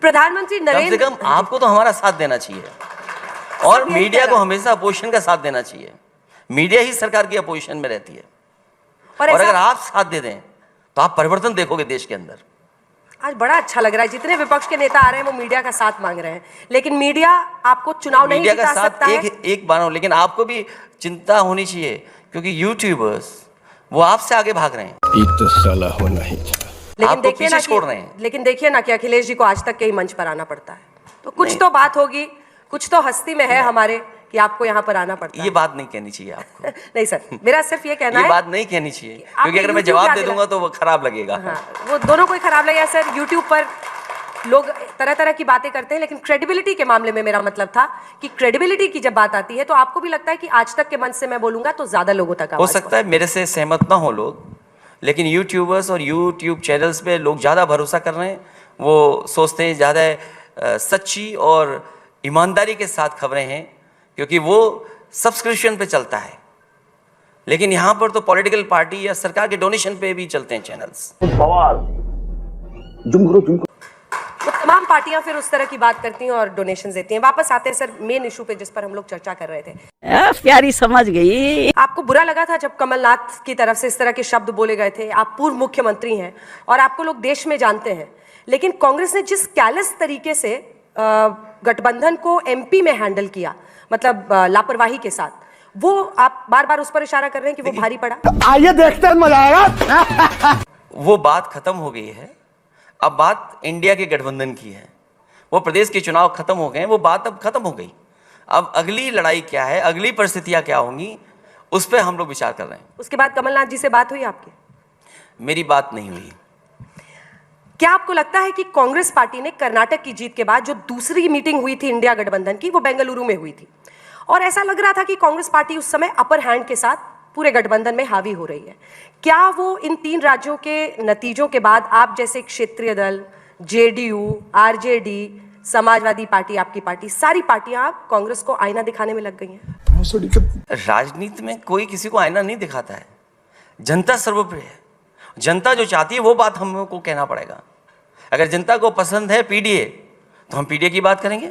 प्रधानमंत्री कम से कम आपको तो हमारा साथ देना चाहिए और मीडिया को हमेशा अपोजिशन का साथ देना चाहिए। मीडिया ही सरकार की अपोजिशन में रहती है और अगर आप साथ दे दें तो आप परिवर्तन देखोगे देश के अंदर। आज बड़ा अच्छा लग रहा है, जितने विपक्ष के नेता आ रहे हैं वो मीडिया का साथ मांग रहे हैं, लेकिन मीडिया आपको चुनाव नहीं जिता सकता है। एक बार, लेकिन आपको भी चिंता होनी चाहिए क्योंकि यूट्यूबर्स वो आपसे आगे भाग रहे हैं। तो साला होना ही था। लेकिन देखिए ना कि अखिलेश जी को आज तक के ही मंच पर आना पड़ता है, तो कुछ तो बात होगी, कुछ तो हस्ती में है हमारे कि आपको यहाँ पर आना पड़ता है। ये बात नहीं कहनी चाहिए आपको। नहीं सर, मेरा सिर्फ ये कहना है, ये बात नहीं कहनी चाहिए क्योंकि अगर मैं जवाब दे दूंगा तो वो खराब लगेगा। हाँ, वो दोनों को ही खराब लगेगा सर। यूट्यूब पर लोग तरह तरह की बातें करते हैं, लेकिन क्रेडिबिलिटी के मामले में मेरा मतलब था कि क्रेडिबिलिटी की जब बात आती है तो आपको भी लगता है कि आज तक के मंच से मैं बोलूंगा तो ज्यादा लोगों तक हो सकता है मेरे से सहमत ना हो लोग, लेकिन यूट्यूबर्स और यूट्यूब चैनल्स पे लोग ज़्यादा भरोसा कर रहे हैं। वो सोचते हैं ज़्यादा सच्ची और ईमानदारी के साथ खबरें हैं क्योंकि वो सब्सक्रिप्शन पे चलता है, लेकिन यहाँ पर तो पॉलिटिकल पार्टी या सरकार के डोनेशन पे भी चलते हैं चैनल्स। वो तमाम पार्टियां फिर उस तरह की बात करती हैं और डोनेशन देती हैं। वापस आते हैं सर मेन इशू पे जिस पर हम लोग चर्चा कर रहे थे। प्यारी समझ गई। आपको बुरा लगा था जब कमलनाथ की तरफ से इस तरह के शब्द बोले गए थे? आप पूर्व मुख्यमंत्री हैं और आपको लोग देश में जानते हैं, लेकिन कांग्रेस ने जिस कैलस तरीके से गठबंधन को एमपी में हैंडल किया, मतलब लापरवाही के साथ, वो आप बार बार उस पर इशारा कर रहे हैं कि वो भारी पड़ा। आइए देखते हैं, मजा आएगा। वो बात खत्म हो गई है, अब बात इंडिया के गठबंधन की है। वो प्रदेश के चुनाव खत्म हो गए, वो बात अब खत्म हो गई। अब अगली लड़ाई क्या है, अगली परिस्थितियां क्या होंगी, उस पर हम लोग विचार कर रहे हैं। उसके बाद कमलनाथ जी से बात हुई आपकी? मेरी बात नहीं हुई। क्या आपको लगता है कि कांग्रेस पार्टी ने कर्नाटक की जीत के बाद जो दूसरी मीटिंग हुई थी इंडिया गठबंधन की, वो बेंगलुरु में हुई थी और ऐसा लग रहा था कि कांग्रेस पार्टी उस समय अपर हैंड के साथ पूरे गठबंधन में हावी हो रही है? क्या वो इन 3 राज्यों के नतीजों के बाद आप जैसे क्षेत्रीय दल, जेडीयू, आरजेडी, समाजवादी पार्टी, आपकी पार्टी, सारी पार्टियां कांग्रेस को आईना दिखाने में लग गई हैं? राजनीति में कोई किसी को आईना नहीं दिखाता है, जनता सर्वोपरि है। जनता जो चाहती है वो बात हमको कहना पड़ेगा। अगर जनता को पसंद है पीडीए तो हम पीडीए की बात करेंगे।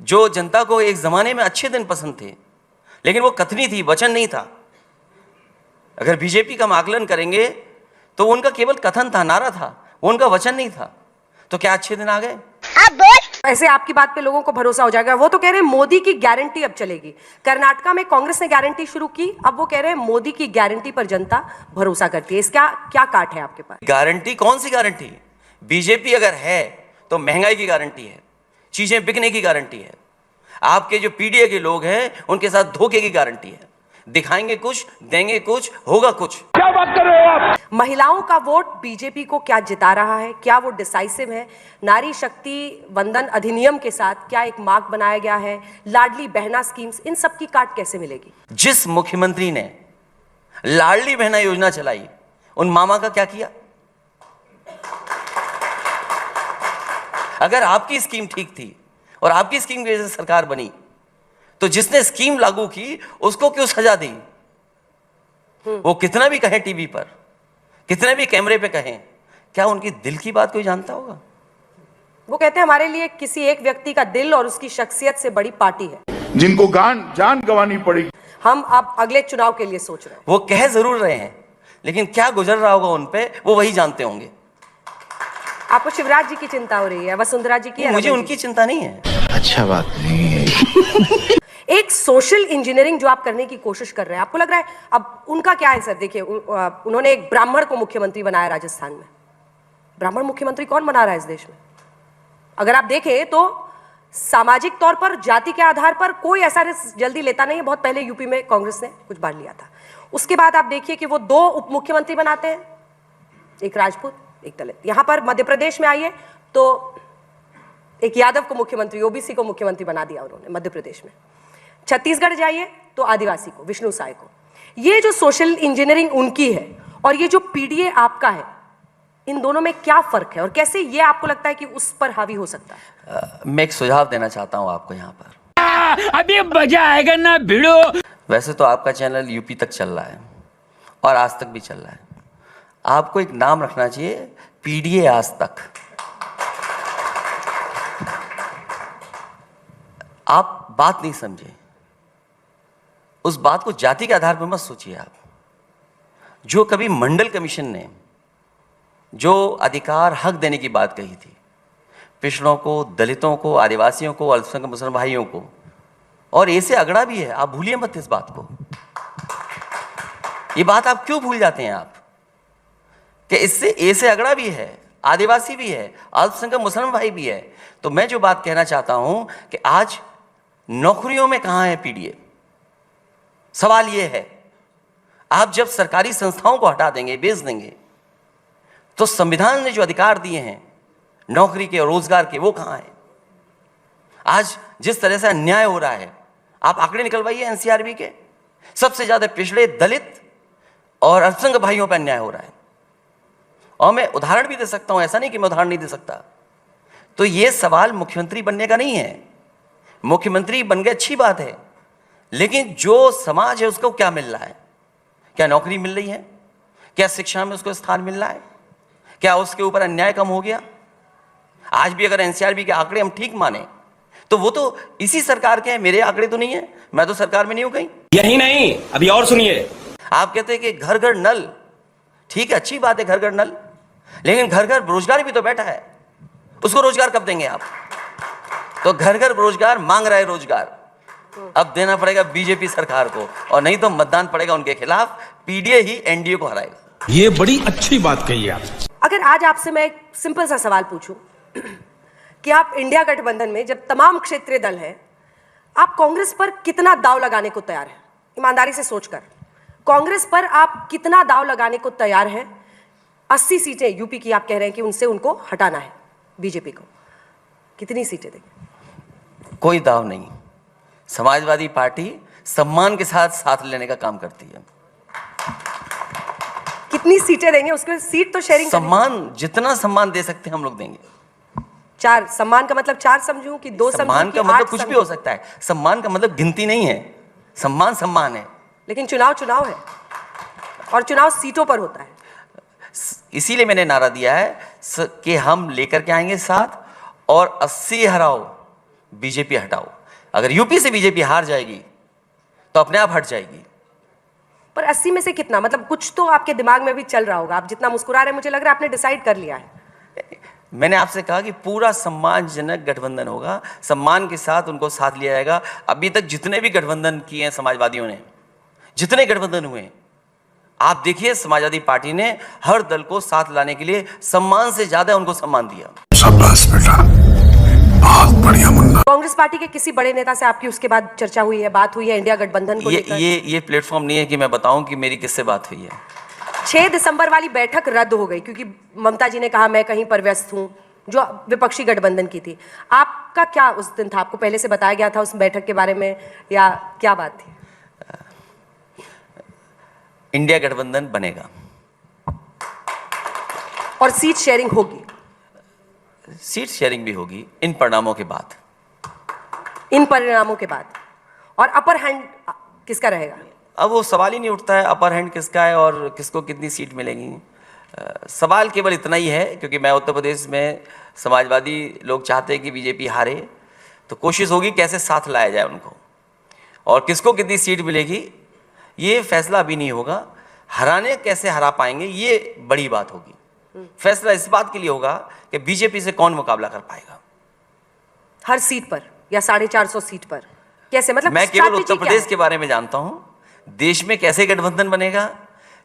जो जनता को एक जमाने में अच्छे दिन पसंद थे लेकिन वो कथनी थी, वचन नहीं था। अगर बीजेपी का आकलन करेंगे तो उनका केवल कथन था, नारा था, वो उनका वचन नहीं था। तो क्या अच्छे दिन आ गए? ऐसे आपकी बात पे लोगों को भरोसा हो जाएगा। वो तो कह रहे हैं मोदी की गारंटी अब चलेगी। कर्नाटका में कांग्रेस ने गारंटी शुरू की, अब वो कह रहे हैं मोदी की गारंटी पर जनता भरोसा करती है। इसका क्या काट है आपके पास? गारंटी? कौन सी गारंटी? बीजेपी अगर है तो महंगाई की गारंटी है, चीजें बिकने की गारंटी है। आपके जो पीडीए के लोग हैं उनके साथ धोखे की गारंटी है। दिखाएंगे कुछ, देंगे कुछ, होगा कुछ। क्या बात कर रहे हो आप? महिलाओं का वोट बीजेपी को क्या जिता रहा है? क्या वो डिसाइसिव है? नारी शक्ति वंदन अधिनियम के साथ क्या एक मार्ग बनाया गया है? लाडली बहना स्कीम्स, इन सब की काट कैसे मिलेगी? जिस मुख्यमंत्री ने लाडली बहना योजना चलाई, उन मामा का क्या किया? अगर आपकी स्कीम ठीक थी और आपकी स्कीम की वजह से सरकार बनी, तो जिसने स्कीम लागू की उसको क्यों सजा दी? वो कितना भी कहें टीवी पर, कितने भी कैमरे पे कहें, क्या उनकी दिल की बात कोई जानता होगा? वो कहते हैं हमारे लिए किसी एक व्यक्ति का दिल और उसकी शख्सियत से बड़ी पार्टी है, जिनको जान गंवानी पड़ेगी। हम अब अगले चुनाव के लिए सोच रहे हैं। वो कह जरूर रहे हैं, लेकिन क्या गुजर रहा होगा उन पे वो वही जानते होंगे। आपको शिवराज जी की चिंता हो रही है, वसुंधरा जी की? मुझे उनकी चिंता नहीं है। अच्छा बात नहीं है। एक सोशल इंजीनियरिंग जो आप करने की कोशिश कर रहे हैं, आपको लग रहा है अब उनका क्या है सर? देखिए, उन्होंने एक ब्राह्मण को मुख्यमंत्री बनाया राजस्थान में। ब्राह्मण मुख्यमंत्री कौन बना रहा है इस देश में? अगर आप देखें तो सामाजिक तौर पर, जाति के आधार पर कोई ऐसा रिस्क जल्दी लेता नहीं है। बहुत पहले यूपी में कांग्रेस ने कुछ बार लिया था। उसके बाद आप देखिए कि वो 2 उप मुख्यमंत्री बनाते हैं, एक राजपूत, एक दलित। यहां पर मध्य प्रदेश में आइए तो एक यादव को मुख्यमंत्री, ओबीसी को मुख्यमंत्री बना दिया उन्होंने मध्य प्रदेश में। छत्तीसगढ़ जाइए तो आदिवासी को, विष्णु साय को। ये जो सोशल इंजीनियरिंग उनकी है और ये जो पीडीए आपका है, इन दोनों में क्या फर्क है और कैसे ये आपको लगता है कि उस पर हावी हो सकता है? मैं एक सुझाव देना चाहता हूं आपको यहाँ पर। अभी मजा आएगा ना भिड़ो। वैसे तो आपका चैनल यूपी तक चल रहा है और आज तक भी चल रहा है। आपको एक नाम रखना चाहिए, पीडीए आज तक। आप बात नहीं समझे। उस बात को जाति के आधार पर मत सोचिए आप। जो कभी मंडल कमीशन ने जो अधिकार हक देने की बात कही थी, पिछड़ों को, दलितों को, आदिवासियों को, अल्पसंख्यक मुसलमान भाइयों को, और ऐसे अगड़ा भी है, आप भूलिए मत इस बात को। ये बात आप क्यों भूल जाते हैं आप कि इससे ऐसे अगड़ा भी है, आदिवासी भी है, अल्पसंख्यक मुसलमान भाई भी है। तो मैं जो बात कहना चाहता हूं कि आज नौकरियों में कहां है पीडीए? सवाल यह है, आप जब सरकारी संस्थाओं को हटा देंगे, बेच देंगे, तो संविधान ने जो अधिकार दिए हैं नौकरी के और रोजगार के, वो कहां है? आज जिस तरह से अन्याय हो रहा है, आप आंकड़े निकलवाइए एनसीआरबी के, सबसे ज्यादा पिछड़े, दलित और अल्पसंख्यक भाइयों पर अन्याय हो रहा है। और मैं उदाहरण भी दे सकता हूं, ऐसा नहीं कि मैं उदाहरण नहीं दे सकता। तो ये सवाल मुख्यमंत्री बनने का नहीं है। मुख्यमंत्री बन गए अच्छी बात है, लेकिन जो समाज है उसको क्या मिल रहा है? क्या नौकरी मिल रही है? क्या शिक्षा में उसको स्थान मिल रहा है? क्या उसके ऊपर अन्याय कम हो गया? आज भी अगर एनसीआरबी के आंकड़े हम ठीक माने तो वो तो इसी सरकार के हैं, मेरे आंकड़े तो नहीं है, मैं तो सरकार में नहीं हूं कहीं। यही नहीं, अभी और सुनिए। आप कहते हैं कि घर घर नल, ठीक है, अच्छी बात है घर घर नल, लेकिन घर घर बेरोजगार भी तो बैठा है, उसको रोजगार कब देंगे आप? तो घर घर बेरोजगार मांग रहा है रोजगार, अब देना पड़ेगा बीजेपी सरकार को, और नहीं तो मतदान पड़ेगा उनके खिलाफ। पीडीए ही एनडीए को हराएगा। ये बड़ी अच्छी बात कही आप। अगर आज आपसे मैं एक सिंपल सा सवाल पूछूं कि आप इंडिया गठबंधन में जब तमाम क्षेत्रीय दल हैं, आप कांग्रेस पर कितना दाव लगाने को तैयार हैं? ईमानदारी से सोचकर कांग्रेस पर आप कितना दाव लगाने को तैयार हैं? 80 सीटें यूपी की आप कह रहे हैं कि उनसे उनको हटाना है बीजेपी को, कितनी सीटें देंगे? कोई दाव नहीं। समाजवादी पार्टी सम्मान के साथ साथ लेने का काम करती है। कितनी सीटें देंगे? उसके सीट तो शेयरिंग सम्मान, जितना सम्मान दे सकते हैं हम लोग देंगे। 4 सम्मान का मतलब 4 समझूं कि 2 समझूं? सम्मान का कि मतलब 8 कुछ भी समझूं? हो सकता है। सम्मान का मतलब गिनती नहीं है। सम्मान सम्मान है, लेकिन चुनाव चुनाव है, और चुनाव सीटों पर होता है। इसीलिए मैंने नारा दिया है कि हम लेकर के आएंगे साथ, और 80 हराओ, बीजेपी हटाओ। अगर यूपी से बीजेपी हार जाएगी तो अपने आप हट जाएगी। पर 80 में से कितना? मतलब कुछ तो आपके दिमाग में भी चल रहा होगा। आप जितना मुस्कुरा रहे हैं, मुझे लग रहा है आपने डिसाइड कर लिया है। मैंने आपसे कहा कि पूरा सम्मानजनक गठबंधन होगा, सम्मान के साथ उनको साथ लिया जाएगा। अभी तक जितने भी गठबंधन किए हैं समाजवादियों ने, जितने गठबंधन हुए, आप देखिए समाजवादी पार्टी ने हर दल को साथ लाने के लिए सम्मान से ज्यादा उनको सम्मान दिया। शाबाश बेटा, बहुत बढ़िया मुन्ना। कांग्रेस पार्टी के किसी बड़े नेता से आपकी उसके बाद चर्चा हुई है, बात हुई है इंडिया गठबंधन को लेकर? ये प्लेटफॉर्म नहीं है कि मैं बताऊं कि मेरी किससे बात हुई है। 6 दिसंबर वाली बैठक रद्द हो गई क्योंकि ममता जी ने कहा मैं कहीं पर व्यस्त हूं, जो विपक्षी गठबंधन की थी। आपका क्या उस दिन था? आपको पहले से बताया गया था उस बैठक के बारे में, या क्या बात थी? इंडिया गठबंधन बनेगा और सीट शेयरिंग होगी? सीट शेयरिंग भी होगी इन परिणामों के बाद। इन परिणामों के बाद? और अपर हैंड किसका रहेगा? अब वो सवाल ही नहीं उठता है अपर हैंड किसका है और किसको कितनी सीट मिलेगी। सवाल केवल इतना ही है, क्योंकि मैं उत्तर प्रदेश में समाजवादी लोग चाहते हैं कि बीजेपी हारे, तो कोशिश होगी कैसे साथ लाया जाए उनको, और किसको कितनी सीट मिलेगी ये फैसला अभी नहीं होगा। हराने कैसे हरा पाएंगे ये बड़ी बात होगी। फैसला इस बात के लिए होगा कि बीजेपी से कौन मुकाबला कर पाएगा हर सीट पर या 450 सीट पर? कैसे? मतलब मैं केवल उत्तर strategy क्या प्रदेश है? के बारे में जानता हूं। देश में कैसे गठबंधन बनेगा,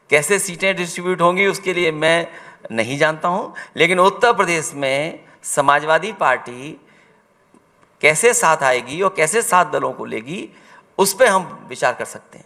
कैसे सीटें डिस्ट्रीब्यूट होंगी, उसके लिए मैं नहीं जानता हूं। लेकिन उत्तर प्रदेश में समाजवादी पार्टी कैसे साथ आएगी और कैसे सात दलों को लेगी, उस पर हम विचार कर सकते हैं।